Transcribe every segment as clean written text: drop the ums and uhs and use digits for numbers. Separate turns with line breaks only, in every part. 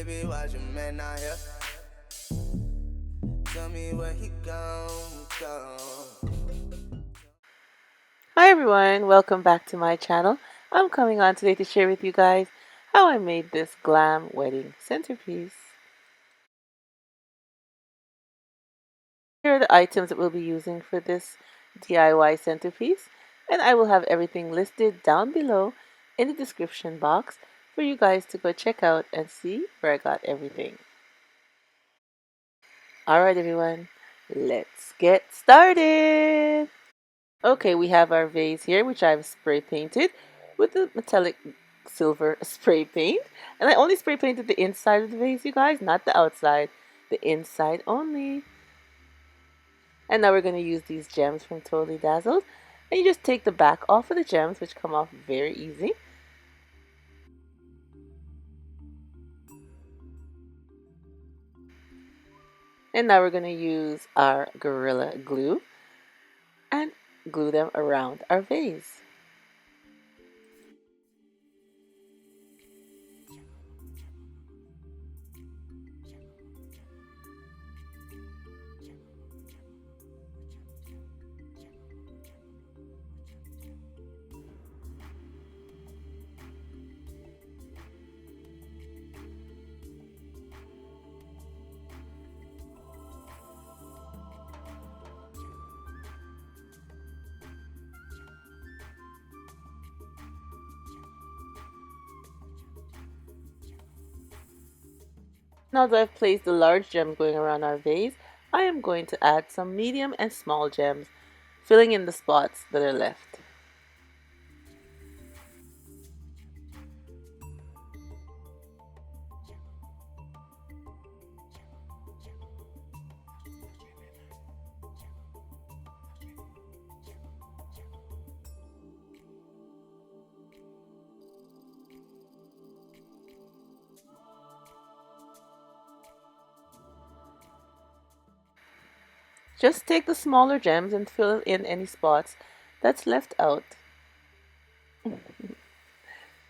baby, watch your man out here. Tell me where he gone.
Hi everyone, welcome back to my channel. I'm coming on today to share with you guys how I made this glam wedding centerpiece. Here are the items that we'll be using for this DIY centerpiece, and I will have everything listed down below in the description box for you guys to go check out and see where I got everything. Alright everyone, let's get started! Okay, we have our vase here, which I've spray painted with the metallic silver spray paint. And I only spray painted the inside of the vase, you guys, not the outside. The inside only. And now we're going to use these gems from Totally Dazzled. And you just take the back off of the gems, which come off very easy. And now we're going to use our Gorilla Glue and glue them around our vase. Now that I've placed the large gems going around our vase, I am going to add some medium and small gems, filling in the spots that are left. Just take the smaller gems and fill in any spots that's left out.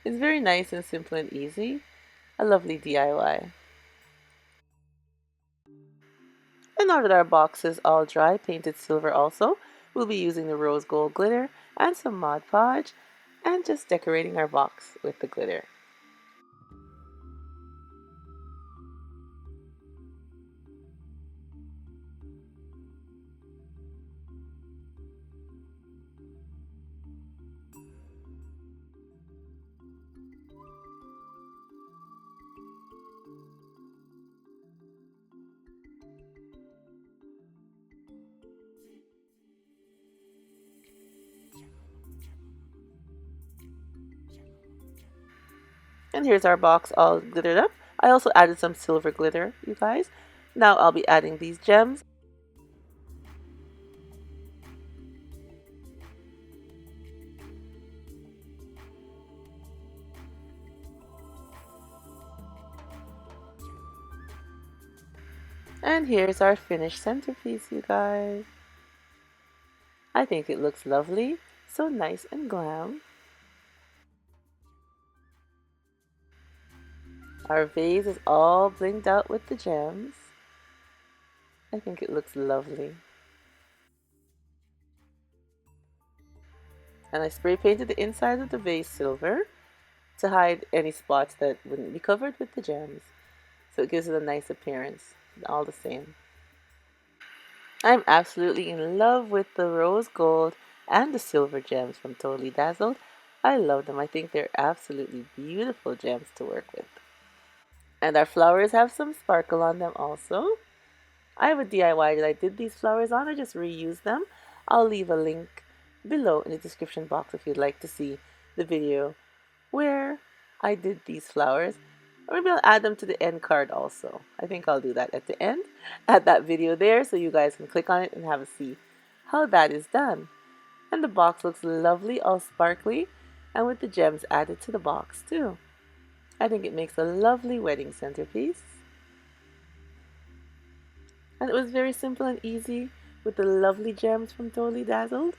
It's very nice and simple and easy. A lovely DIY. And now that our box is all dry, painted silver also, we'll be using the rose gold glitter and some Mod Podge and just decorating our box with the glitter. And here's our box all glittered up. I also added some silver glitter, you guys. Now I'll be adding these gems. And here's our finished centerpiece, you guys. I think it looks lovely, so nice and glam. Our vase is all blinged out with the gems. I think it looks lovely. And I spray painted the inside of the vase silver to hide any spots that wouldn't be covered with the gems. So it gives it a nice appearance, all the same. I'm absolutely in love with the rose gold and the silver gems from Totally Dazzled. I love them. I think they're absolutely beautiful gems to work with. And our flowers have some sparkle on them also. I have a DIY that I did these flowers on. I just reused them. I'll leave a link below in the description box if you'd like to see the video where I did these flowers. Or maybe I'll add them to the end card also. I think I'll do that at the end. Add that video there so you guys can click on it and have a see how that is done. And the box looks lovely, all sparkly, and with the gems added to the box too. I think it makes a lovely wedding centerpiece. And it was very simple and easy with the lovely gems from Totally Dazzled.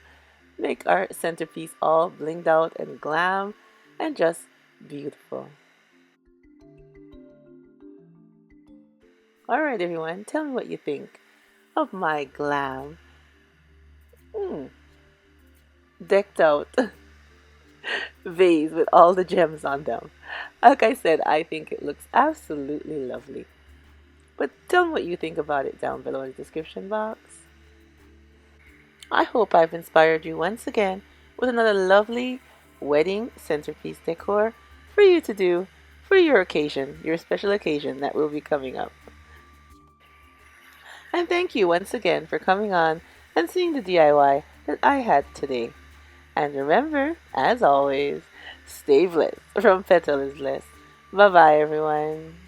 Make our centerpiece all blinged out and glam and just beautiful. Alright everyone, tell me what you think of my Glam decked out vase with all the gems on them. Like I said, I think it looks absolutely lovely. But tell me what you think about it down below in the description box. I hope I've inspired you once again with another lovely wedding centerpiece decor for you to do for your occasion, your special occasion that will be coming up. And thank you once again for coming on and seeing the DIY that I had today. And remember, as always, stay blessed from Petal is Blessed. Bye bye, everyone.